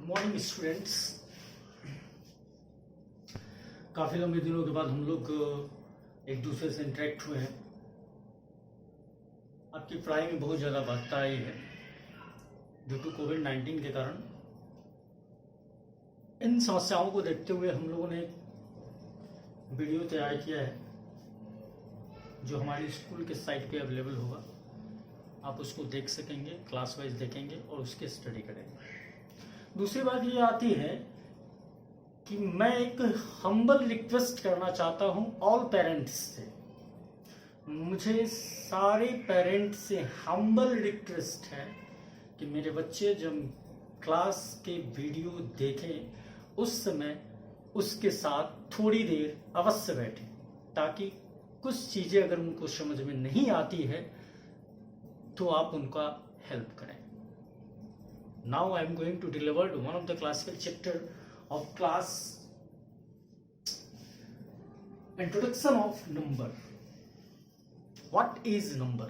Good morning students. काफ़ी लंबे दिनों के बाद हम लोग एक दूसरे से इंटरेक्ट हुए हैं। आपकी पढ़ाई में बहुत ज़्यादा बाधा आई है ड्यू टू कोविड-19 के कारण। इन समस्याओं को देखते हुए हम लोगों ने एक वीडियो तैयार किया है जो हमारी स्कूल के साइट पे अवेलेबल होगा। आप उसको देख सकेंगे, क्लास वाइज देखेंगे और उसके स्टडी करेंगे। दूसरी बात ये आती है कि मैं एक हम्बल रिक्वेस्ट करना चाहता हूं ऑल पेरेंट्स से। मुझे सारे पेरेंट्स से हम्बल रिक्वेस्ट है कि मेरे बच्चे जब क्लास के वीडियो देखें उस समय उसके साथ थोड़ी देर अवश्य बैठें, ताकि कुछ चीज़ें अगर उनको समझ में नहीं आती है तो आप उनका हेल्प करें। Now I am going to deliver one of the classical chapter of class introduction of number. What is number?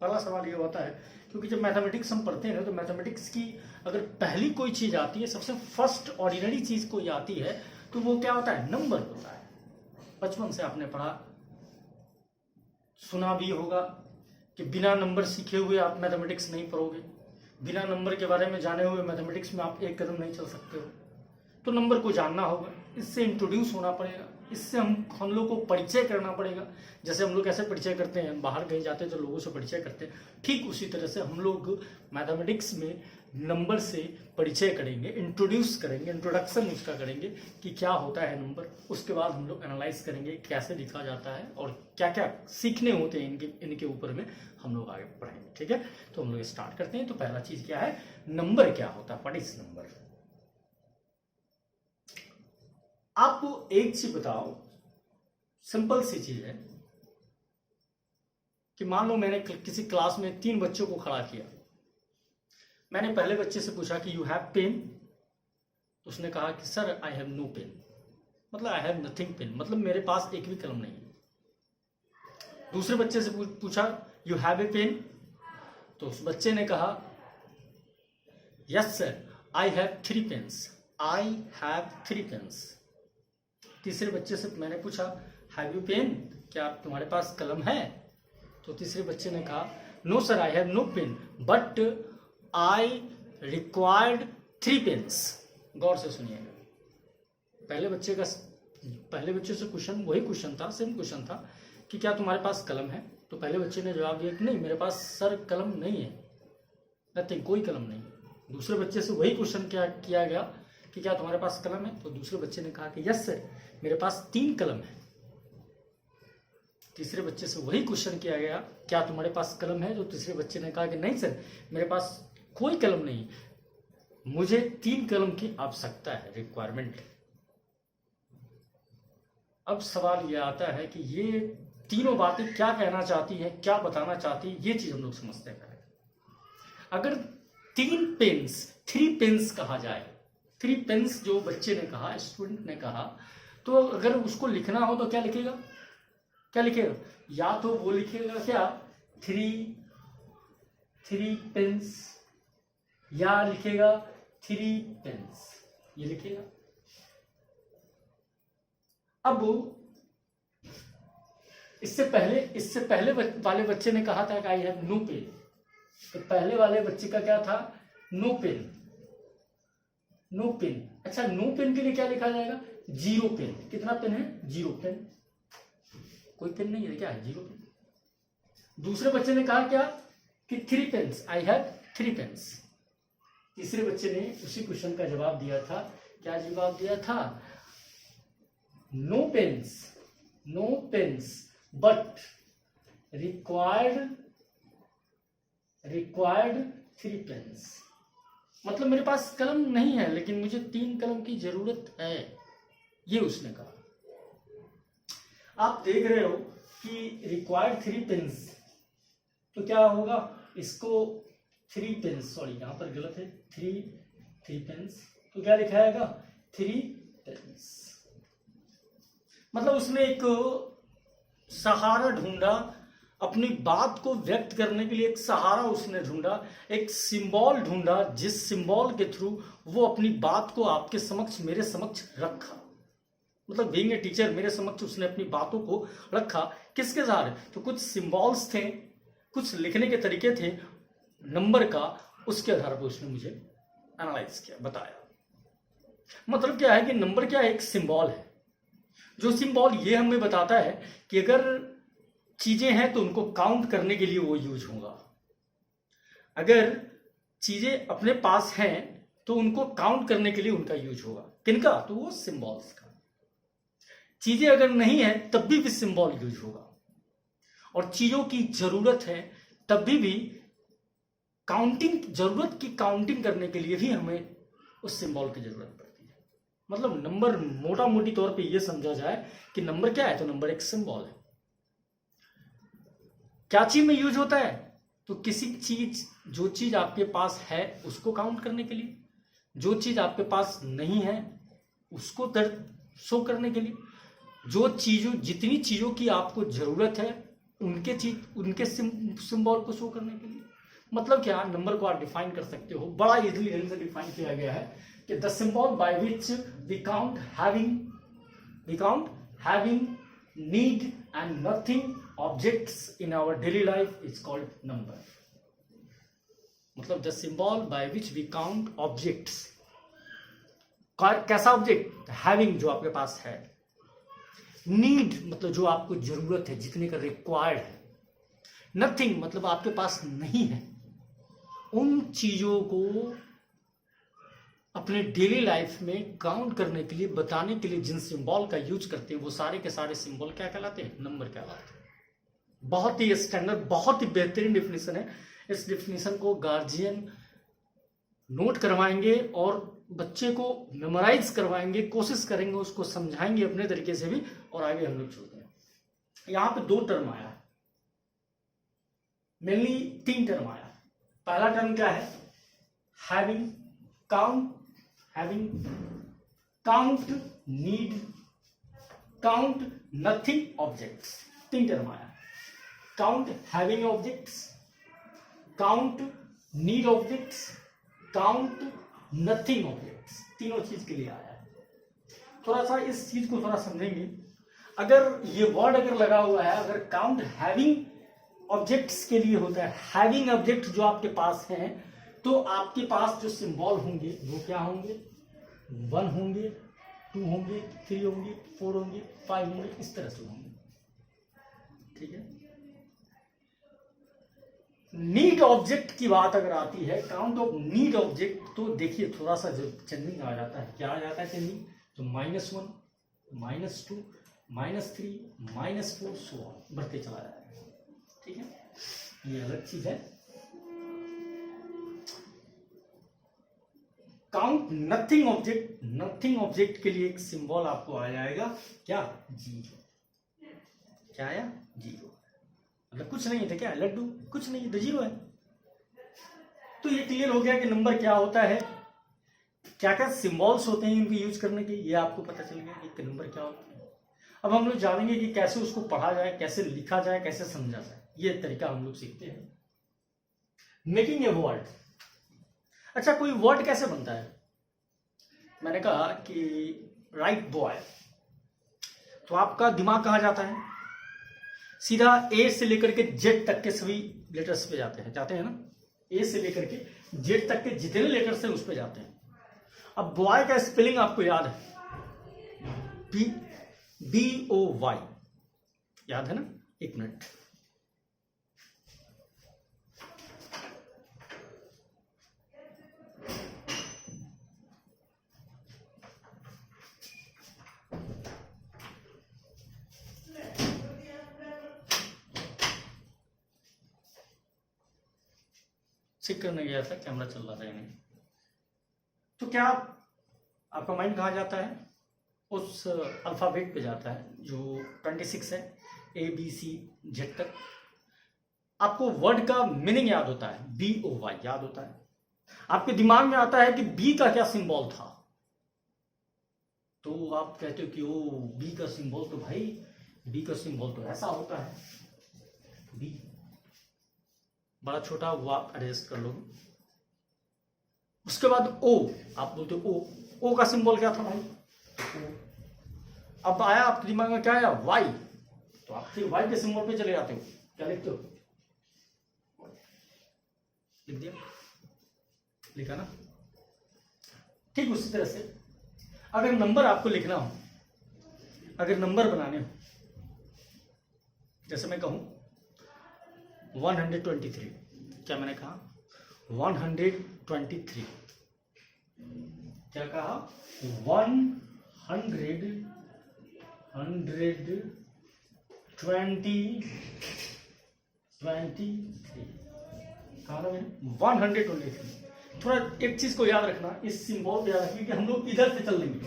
पहला सवाल ये होता है, क्योंकि जब मैथमेटिक्स हम पढ़ते हैं तो मैथमेटिक्स की अगर पहली कोई चीज आती है, सबसे फर्स्ट ऑर्डिनरी चीज कोई आती है तो वो क्या होता है? नंबर होता है। बचपन से आपने पढ़ा सुना भी होगा कि बिना नंबर सीखे हुए आप मैथमेटिक्स नहीं पढ़ोगे, बिना नंबर के बारे में जाने हुए मैथमेटिक्स में आप एक कदम नहीं चल सकते हो। तो नंबर को जानना होगा, इससे इंट्रोड्यूस होना पड़ेगा, इससे हम लोग को परिचय करना पड़ेगा। जैसे हम लोग कैसे परिचय करते हैं, बाहर कहीं जाते हैं तो लोगों से परिचय करते हैं, ठीक उसी तरह से हम लोग मैथमेटिक्स में नंबर से परिचय करेंगे, इंट्रोड्यूस करेंगे, इंट्रोडक्शन उसका करेंगे कि क्या होता है नंबर। उसके बाद हम लोग एनालाइज करेंगे कैसे लिखा जाता है और क्या क्या सीखने होते हैं इनके ऊपर में हम लोग आगे पढ़ेंगे। ठीक है, तो हम लोग स्टार्ट करते हैं। तो पहला चीज क्या है, नंबर क्या होता है? What is number? आप एक चीज बताओ, सिंपल सी चीज है कि मान लो मैंने किसी क्लास में 3 बच्चों को खड़ा किया। मैंने पहले बच्चे से पूछा कि यू हैव पेन, तो उसने कहा कि sir I have no pain, मतलब आई हैव नथिंग पेन, मतलब मेरे पास एक भी कलम नहीं है। दूसरे बच्चे से पूछा यू हैव ए पेन, तो उस बच्चे ने कहा yes sir I have 3 pens, I have 3 pens. तीसरे बच्चे से मैंने पूछा हैव यू पेन, क्या तुम्हारे पास कलम है? तो तीसरे बच्चे ने कहा no sir I have no pen but I required 3 pens. गौर से सुनिएगा, पहले बच्चे से क्वेश्चन वही क्वेश्चन था, सेम क्वेश्चन था कि क्या तुम्हारे पास कलम है? तो पहले बच्चे ने जवाब दिया कि नहीं मेरे पास सर कलम नहीं है, नथिंग, कोई कलम नहीं है। दूसरे बच्चे से वही क्वेश्चन किया गया कि क्या तुम्हारे पास कलम है? तो दूसरे बच्चे ने कहा कि यस सर मेरे पास 3 कलम है। तीसरे बच्चे से वही क्वेश्चन किया गया क्या तुम्हारे पास कलम है? तो तीसरे बच्चे ने कहा कि नहीं सर मेरे पास कोई कलम नहीं, मुझे 3 कलम की आवश्यकता है, रिक्वायरमेंट। अब सवाल यह आता है कि ये तीनों बातें क्या कहना चाहती है, क्या बताना चाहती है, ये चीज हम लोग समझते हैं। अगर 3 पेन्स कहा जाए, 3 पेन्स जो बच्चे ने कहा, स्टूडेंट ने कहा, तो अगर उसको लिखना हो तो क्या लिखेगा? या तो वो लिखेगा क्या 3 पेन्स, या लिखेगा 3 पेन्स, ये लिखेगा। अब इससे पहले वाले बच्चे ने कहा था कि आई हैव नो पेन, तो पहले वाले बच्चे का क्या था? No pen. अच्छा, नो पेन के लिए क्या लिखा जाएगा? 0 पेन। कितना पेन है? 0 पेन। कोई पेन नहीं है, क्या है? 0 पेन। दूसरे बच्चे ने कहा क्या कि 3 पेन्स, आई हैव 3 पेन्स। तीसरे बच्चे ने उसी क्वेश्चन का जवाब दिया था, क्या जवाब दिया था? No pens but required 3 pens. मतलब मेरे पास कलम नहीं है लेकिन मुझे 3 कलम की जरूरत है, ये उसने कहा। आप देख रहे हो कि रिक्वायर्ड 3 पेन्स, तो क्या होगा? इसको 3 पेन्स, सॉरी यहाँ पर गलत है, 3 पेन्स, तो क्या लिखा जाएगा? 3 पेन्स। मतलब उसने एक सहारा ढूंढा अपनी बात को व्यक्त करने के लिए एक सहारा उसने ढूंढा, एक सिंबल ढूंढा, जिस सिंबल के थ्रू वो अपनी बात को आपके समक्ष, मेरे समक्ष रखा। मतलब बीइंग ए टीचर, मेरे समक्ष उसने अपनी बातों को रखा। किसके सहारे? तो कुछ सिंबल्स थे, कुछ लिखने के तरीके थे नंबर का, उसके आधार पर उसने मुझे एनालाइज किया, बताया। मतलब क्या है कि नंबर क्या है? एक सिंबल है, जो सिंबल ये हमें बताता है कि अगर चीजें हैं तो उनको काउंट करने के लिए वो यूज होगा, अगर चीजें अपने पास हैं तो उनको काउंट करने के लिए उनका यूज होगा। किनका? तो वो सिंबल्स का। चीजें अगर नहीं है तब भी सिंबल यूज होगा, और चीजों की जरूरत है तब भी काउंटिंग, जरूरत की काउंटिंग करने के लिए भी हमें उस सिंबल की जरूरत पड़ती है। मतलब नंबर मोटा मोटी तौर पे ये समझा जाए कि नंबर क्या है? तो नंबर एक सिंबल है। क्या चीज में यूज होता है? तो किसी चीज, जो चीज आपके पास है उसको काउंट करने के लिए, जो चीज आपके पास नहीं है उसको शो करने के लिए, जो चीजों, जितनी चीजों की आपको जरूरत है उनके सिंबल को शो करने के लिए। मतलब क्या? नंबर को आप डिफाइन कर सकते हो, बड़ा इजीली ढंग से डिफाइन किया गया है कि the symbol by which we count having need and nothing objects in our daily life is called number. मतलब the symbol by which we count objects. कैसा ऑब्जेक्ट? हैविंग, जो आपके पास है, नीड मतलब जो आपको जरूरत है, जितने का रिक्वायर्ड है, नथिंग मतलब आपके पास नहीं है। उन चीजों को अपने डेली लाइफ में काउंट करने के लिए, बताने के लिए जिन सिंबल का यूज करते हैं वो सारे के सारे सिंबल क्या कहलाते हैं? नंबर कहलाते हैं। बहुत ही स्टैंडर्ड, बहुत ही बेहतरीन डेफिनेशन है। इस डेफिनेशन को गार्जियन नोट करवाएंगे और बच्चे को मेमोराइज करवाएंगे, कोशिश करेंगे, उसको समझाएंगे अपने तरीके से भी, और आगे हम लोग चलते हैं। यहां पे 2 टर्म आया, मेनली 3 टर्म आया। पहला टर्म क्या है? Having count need count nothing objects. 3 term आया। Count having objects, count need objects, count nothing objects. तीनों चीज के लिए आया है। थोड़ा सा इस चीज को थोड़ा समझेंगे। अगर ये वर्ड अगर लगा हुआ है, अगर काउंट हैविंग ऑब्जेक्ट्स के लिए होता है, हैविंग ऑब्जेक्ट जो आपके पास हैं, तो आपके पास जो सिंबल होंगे वो क्या होंगे? 1 होंगे, 2 होंगे, 3 होंगे, 4 होंगे, 5 होंगे, इस तरह से होंगे। ठीक है। नीड ऑब्जेक्ट की बात अगर आती है, काउंट ऑफ नीड ऑब्जेक्ट, तो देखिए थोड़ा सा जो चेंजिंग आ जाता है। क्या आ जाता है चेंजिंग? तो -1, -2, -3, -4 सो ऑन बढ़ते चला जाएगा। ठीक है, ये अलग चीज है। Count nothing object, nothing object के लिए एक सिंबल आपको आ जाएगा, क्या? 0। क्या आया? 0। मतलब कुछ नहीं है क्या? लड्डू कुछ नहीं है तो 0 है। तो ये क्लियर हो गया कि नंबर क्या होता है, क्या क्या सिंबल्स होते हैं इनके यूज करने के, ये आपको पता चल गया कि नंबर क्या होता है। अब हम लोग जानेंगे कि कैसे उसको पढ़ा जाए, कैसे लिखा जाए, कैसे समझा जाए। ये तरीका हम लोग सीखते हैं। Making a word. अच्छा, कोई वर्ड कैसे बनता है? मैंने कहा कि राइट बॉय, तो आपका दिमाग कहां जाता है? सीधा ए से लेकर के जेड तक के सभी लेटर्स पे जाते हैं ना। ए से लेकर के जेड तक के जितने लेटर्स हैं उस पे जाते हैं। अब बॉय का स्पेलिंग आपको याद है? BOY, याद है ना? 1 मिनट। चेक करने गया था, कैमरा चल रहा था या नहीं। तो क्या आपका माइंड कहाँ जाता है? उस अल्फाबेट पे जाता है जो 26 है, ABCZ तक। आपको वर्ड का मीनिंग याद होता है, BOY याद होता है। आपके दिमाग में आता है कि बी का क्या सिंबल था, तो आप कहते हो कि ओ बी का सिंबल तो भाई, बी का सिंबल तो ऐसा होता है, बी बड़ा छोटा वो आप एडजस्ट कर लोगे। उसके बाद ओ, आप बोलते हो ओ का सिंबल क्या था भाई? O। अब आया आपके दिमाग में क्या आया? वाई, तो आप फिर वाई के सिंबल पे चले जाते हो। क्या लिखते हो? लिख दिया, लिखा ना? ठीक उसी तरह से अगर नंबर आपको लिखना हो, अगर नंबर बनाने हो, जैसे मैं कहूं 123, क्या मैंने कहा? 123, क्या कहा? 123 कहा ना मैंने? 123। थोड़ा एक चीज को याद रखना, इस सिंबल को याद रखिए कि हम लोग इधर से चल लेंगे।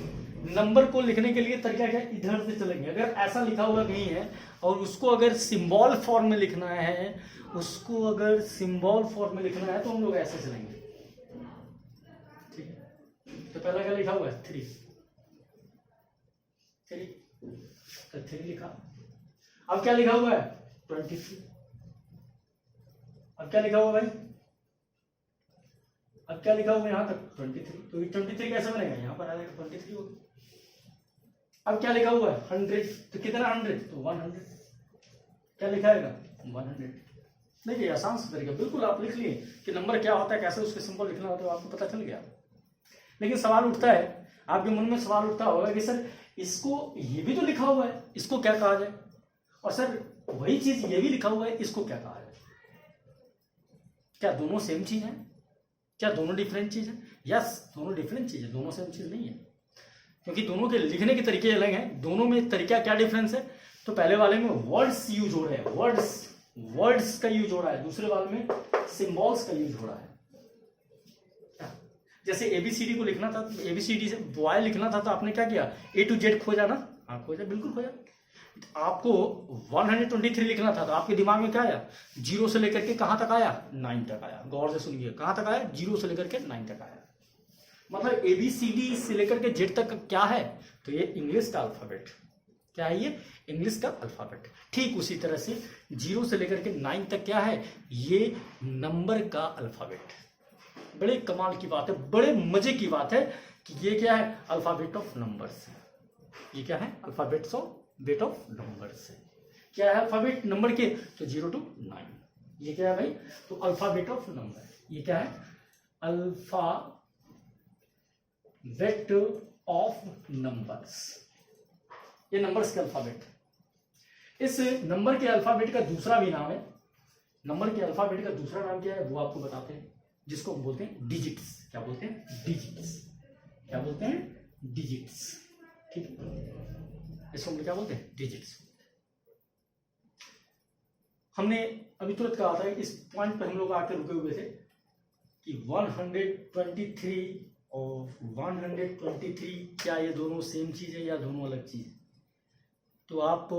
नंबर को लिखने के लिए तरीका क्या? इधर से चलेंगे। अगर ऐसा लिखा हुआ नहीं है और उसको अगर सिंबल फॉर्म में लिखना है, उसको अगर सिंबल फॉर्म में लिखना है तो हम लोग ऐसे चलेंगे। ठीक है, तो पहला क्या लिखा हुआ है? 3 तो 3 लिखा। अब क्या लिखा हुआ है? 23। अब क्या लिखा हुआ भाई? अब क्या लिखा हुआ यहां तक? 23। तो 23 कैसे बनेगा? यहां पर आ जाएगा 23 होगा। अब क्या लिखा हुआ है? 100। तो कितना 100? तो 100। क्या लिखाएगा? 100। देखिए आसान से तरीका, बिल्कुल आप लिख लिए कि नंबर क्या होता है, कैसे उसके सिंबल लिखना होता है, आपको पता चल गया। लेकिन सवाल उठता है, आपके मन में सवाल उठता होगा कि सर इसको ये भी तो लिखा हुआ है, इसको क्या कहा जाए? और सर वही चीज ये भी लिखा हुआ है, इसको क्या कहा जाए? क्या दोनों सेम चीज है? क्या दोनों डिफरेंट चीज है? यस, दोनों डिफरेंट चीज है, दोनों सेम चीज नहीं है, क्योंकि दोनों के लिखने के तरीके अलग हैं। दोनों में तरीका क्या डिफरेंस है? तो पहले वाले में वर्ड्स यूज हो रहे हैं, वर्ड्स का यूज हो रहा है, दूसरे वाले में सिंबल्स का यूज हो रहा है। जैसे एबीसीडी को लिखना था, एबीसीडी से बॉय लिखना था, तो आपने क्या किया? ए टू जेड खोजा ना? हाँ खोजा, बिल्कुल खोजा। आपको 123 लिखना था तो आपके दिमाग में क्या आया? 0 से लेकर के कहां तक आया? 9 तक आया। गौर से सुनिए, कहां तक आया? 0 से लेकर के 9 तक आया। मतलब एबीसीडी से लेकर के जेड तक क्या है? तो ये इंग्लिश का अल्फाबेट। क्या है ये? इंग्लिश का अल्फाबेट। ठीक उसी तरह से 0 से लेकर के 9 तक क्या है? ये नंबर का अल्फाबेट। बड़े कमाल की बात है, बड़े मजे की बात है कि ये क्या है? Alphabet of numbers. ये क्या है? Alphabets of bet of numbers है। क्या है अल्फाबेट नंबर के? तो 0 to 9। ये क्या है भाई? तो अल्फाबेट ऑफ नंबर। ये क्या है? Alphabet of numbers. ये नंबर्स के अल्फाबेट। इस नंबर के अल्फाबेट का दूसरा भी नाम है। नंबर के अल्फाबेट का दूसरा नाम क्या है वो आपको बताते हैं, जिसको हम बोलते हैं डिजिट्स। क्या बोलते हैं? डिजिट्स। क्या बोलते हैं? डिजिट्स। ठीक है, इसको हम क्या बोलते हैं? डिजिट्स। हमने अभी तुरंत कहा था, इस पॉइंट पर हम लोग आकर रुके हुए थे कि 123 और 123 क्या ये दोनों सेम चीज है या दोनों अलग चीज है? तो आप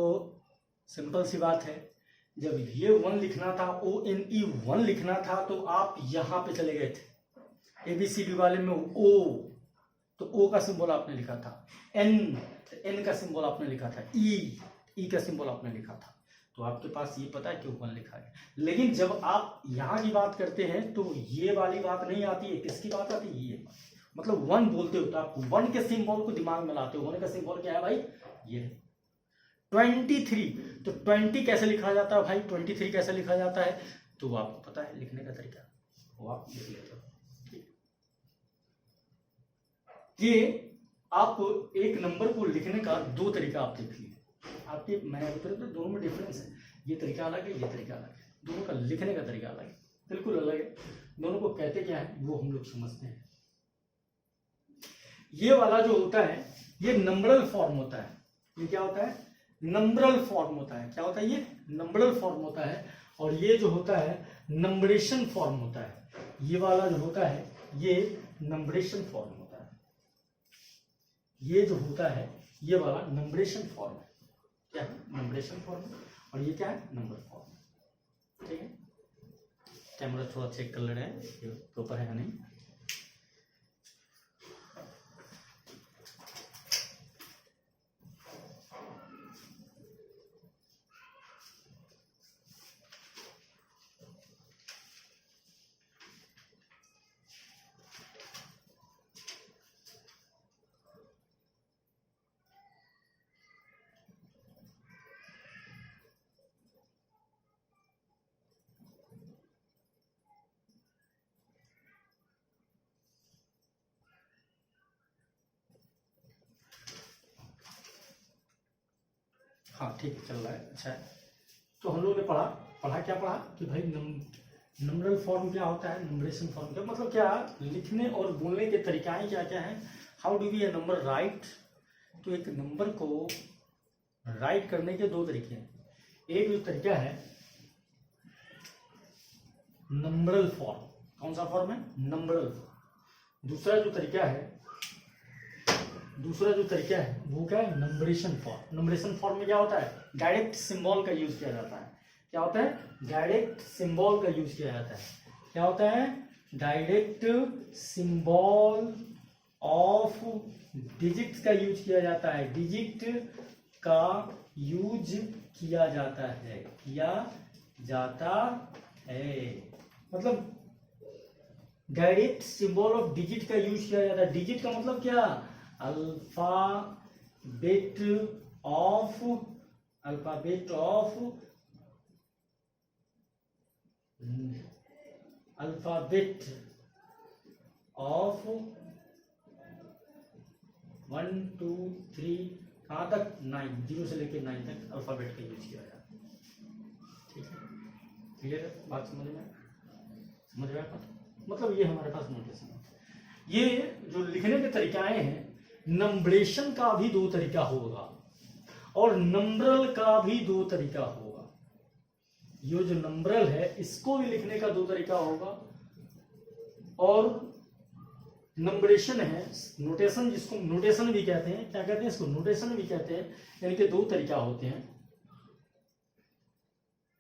सिंपल सी बात है, जब ये 1 लिखना था, ONE 1 लिखना था, तो आप यहां पे चले गए थे। एबीसीडी वाले में ओ, तो ओ का सिंबल आपने लिखा था। एन का सिंबल आपने लिखा था। ई का सिंबल आपने लिखा था। तो आपके पास ये पता है कि 1 लिखा है। लेकिन जब आप यहां की बात करते हैं तो ये वाली बात नहीं आती है। किसकी बात आती है? ये मतलब 1 बोलते हो तो आप 1 के सिंबल को दिमाग में लाते हो। 1 का सिंबल क्या है भाई? ये 23। तो 20 कैसे लिखा जाता है भाई? 23 कैसे लिखा जाता है? तो आपको पता है लिखने का तरीका, वो आप लिख लेते हो। ये आप एक नंबर को लिखने का 2 तरीका आप देख लिए। आपके मैंने तो दोनों में डिफरेंस है। ये तरीका अलग है, ये तरीका अलग है। दोनों का लिखने का तरीका अलग है, बिल्कुल अलग है। दोनों को कहते क्या है वो हम लोग समझते हैं। ये वाला जो होता है ये नंबरल फॉर्म होता है। ये क्या होता है? नंबरल फॉर्म होता है। क्या होता है? ये नंबरल फॉर्म होता है। और ये जो होता है नंबरेशन फॉर्म होता है। ये वाला जो होता है ये नंबरेशन फॉर्म होता है। ये जो होता है ये वाला नंबरेशन फॉर्म है। क्या है? नंबरेशन फॉर्म। और ये क्या है? Number form. ठीक है, कैमरा थोड़ा चेक कर ले रहे हैं प्रॉपर है या नहीं। हाँ ठीक चल रहा है, अच्छा है। तो हम लोग ने पढ़ा कि भाई नंबरल फॉर्म क्या होता है, नंबरेशन फॉर्म क्या मतलब क्या, लिखने और बोलने के तरीकाएं क्या क्या हैं, how do V A number right. तो एक नंबर को राइट करने के दो तरीके हैं। एक जो तरीका है नंबरल फॉर्म, कौन सा फॉर्म है, नंबरल फॉर्म। दूसरा जो तरीका है वो क्या है, नंबरेशन फॉर्म। नंबरेशन फॉर्म में क्या होता है, डायरेक्ट सिंबल का यूज किया जाता है। क्या होता है, डायरेक्ट सिंबल का यूज किया जाता है। क्या होता है, डायरेक्ट सिंबल ऑफ डिजिट का यूज किया जाता है। डिजिट का यूज किया जाता है मतलब डायरेक्ट सिंबल ऑफ डिजिट का यूज किया जाता है। डिजिट का मतलब क्या, अल्फाबेट ऑफ 1 2 3 कहाँ तक, 9, 0 से लेकर 9 तक अल्फाबेट का यूज किया जाता है। ठीक है, क्लियर है बात, समझ में आया बात? मतलब ये हमारे पास नोटेशन है। ये जो लिखने के तरीकाएं हैं, नंबरेशन का भी दो तरीका होगा और नंबरल का भी दो तरीका होगा। ये जो नंबरल है इसको भी लिखने का दो तरीका होगा, और नंबरेशन है, नोटेशन, जिसको नोटेशन भी कहते हैं, क्या कहते हैं इसको, नोटेशन भी कहते हैं। यानी कि दो तरीका होते हैं।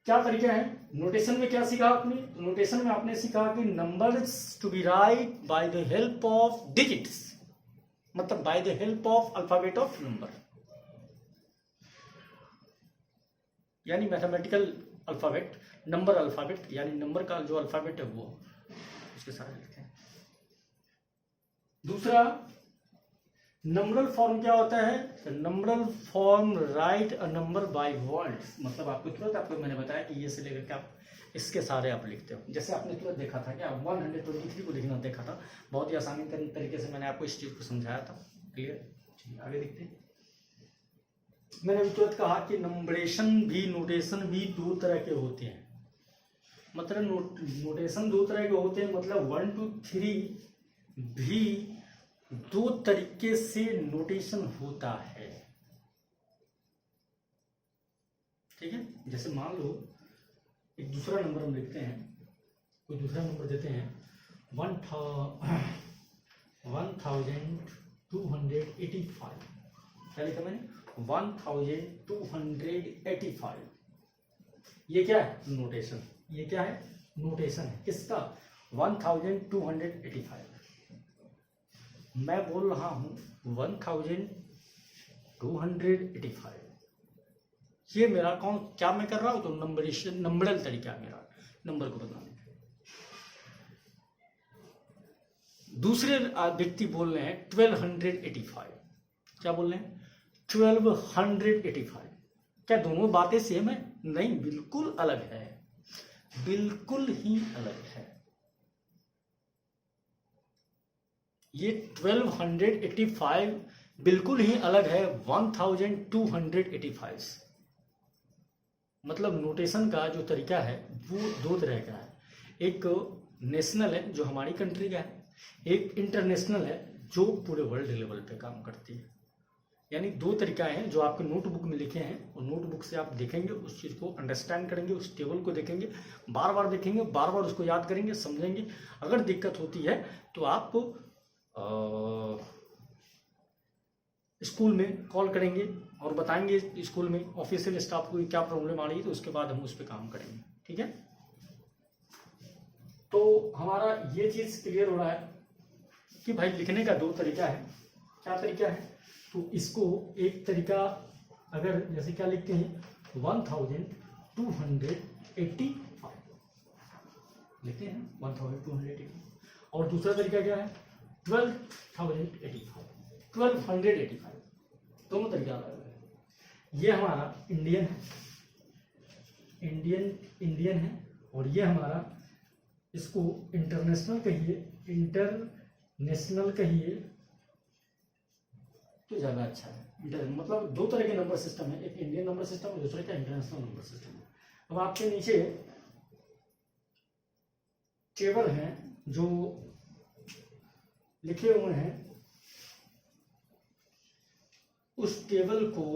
क्या तरीका है, नोटेशन में क्या सीखा आपने, तो नोटेशन में आपने सीखा कि numbers to be write by the help of digits, मतलब by the help of alphabet of number, यानी मैथमेटिकल अल्फाबेट, नंबर अल्फाबेट, यानी नंबर का जो अल्फाबेट है वो उसके साथ लिखते हैं। दूसरा नंबरल फॉर्म क्या होता है, numeral form right a number by words, मतलब आपको तुरंत, आपको मैंने बताया कि ये से लेकर के आप इसके सारे आप लिखते हो। जैसे आपने तुरंत देखा था कि आप 123 को लिखना देखा था, बहुत ही आसानी तरीके से मैंने आपको इस चीज को समझाया था। क्लियर, चलिए आगे देखते हैं। मैंने अभी तुरंत कहा कि नंबरेशन भी नोटेशन भी दो तरह के होते हैं, मतलब नोटेशन दो तरह के होते हैं, मतलब 1 2 3 भी दो तरीके से नोटेशन होता है। ठीक है, जैसे मान लो एक दूसरा नंबर हम लिखते हैं, कोई दूसरा नंबर देते हैं 1285। क्या लिखा मैंने, 1285। ये क्या है, नोटेशन। ये क्या है, नोटेशन है किसका, 1285। मैं बोल रहा हूं 1285, ये मेरा कौन, क्या मैं कर रहा हूं, तो नंबरेशन, नंबरल तरीका मेरा नंबर को बताने का। दूसरे व्यक्ति बोल रहे हैं 1285, क्या बोल रहे हैं, 1285। क्या दोनों बातें सेम है, नहीं, बिल्कुल अलग है, बिल्कुल ही अलग है। ये 1285 बिल्कुल ही अलग है 1285 से। मतलब नोटेशन का जो तरीका है वो दो तरह का है, एक नेशनल है जो हमारी कंट्री का है, एक इंटरनेशनल है जो पूरे वर्ल्ड लेवल पे काम करती है। यानी दो तरीका हैं जो आपके नोटबुक में लिखे हैं, और नोटबुक से आप देखेंगे, उस चीज़ को अंडरस्टैंड करेंगे, उस टेबल को देखेंगे, बार बार देखेंगे, बार बार उसको याद करेंगे, समझेंगे। अगर दिक्कत होती है तो आप स्कूल में कॉल करेंगे और बताएंगे स्कूल में ऑफिशियल स्टाफ को क्या प्रॉब्लम आ रही है, तो उसके बाद हम उस पर काम करेंगे। ठीक है, तो हमारा ये चीज क्लियर हो रहा है कि भाई लिखने का दो तरीका है। क्या तरीका है, तो इसको एक तरीका, अगर जैसे क्या लिखते हैं 1285 लिखते हैं 1285, और दूसरा तरीका क्या है 1285, दोनों तरीका अलग है। ये हमारा इंडियन है, इंडियन है, और ये हमारा, इसको इंटरनेशनल कहिए, इंटरनेशनल कहिए, तो ज़्यादा अच्छा है। मतलब दो तरह के नंबर सिस्टम है, एक इंडियन नंबर सिस्टम है, दूसरे का इंटरनेशनल नंबर सिस्टम है। अब आपके नीचे टेबल हैं जो लिखे हुए हैं, उस टेबल को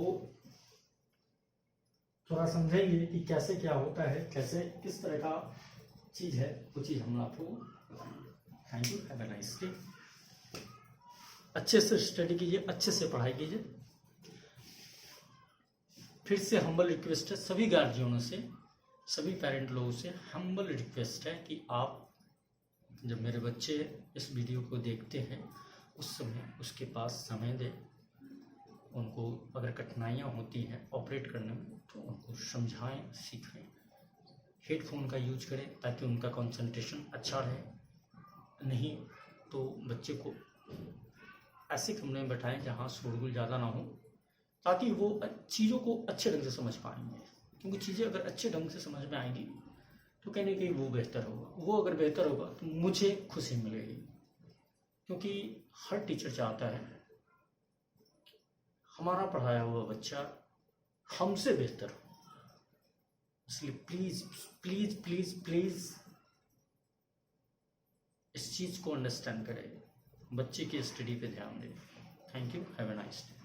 थोड़ा समझेंगे कि कैसे क्या होता है, कैसे किस तरह का चीज़ है, वो चीज़ हम आपको बताएंगे। Thank you, have a nice day. अच्छे से स्टडी कीजिए, अच्छे से पढ़ाई कीजिए। फिर से हम्बल रिक्वेस्ट है सभी गार्जियनों से, सभी पेरेंट लोगों से हम्बल रिक्वेस्ट है कि आप जब मेरे बच्चे इस वीडियो को देखते हैं उस समय उसके पास समय दें। उनको अगर कठिनाइयाँ होती हैं ऑपरेट करने में तो उनको समझाएं, सिखाएं। हेडफोन का यूज करें ताकि उनका कंसंट्रेशन अच्छा रहे। नहीं तो बच्चे को ऐसे कमरे में बैठाएं जहाँ शोरगुल ज़्यादा ना हो, ताकि वो चीज़ों को अच्छे ढंग से समझ पाएंगे। क्योंकि चीज़ें अगर अच्छे ढंग से समझ में आएंगी तो कहीं ना कहीं वो बेहतर होगा। वो अगर बेहतर होगा तो मुझे खुशी मिलेगी, क्योंकि हर टीचर चाहता है हमारा पढ़ाया हुआ बच्चा हमसे बेहतर हो। इसलिए प्लीज़ प्लीज़ प्लीज़ प्लीज़ इस चीज़ को अंडरस्टैंड करें, बच्चे की स्टडी पे ध्यान दें। Thank you, have a nice day.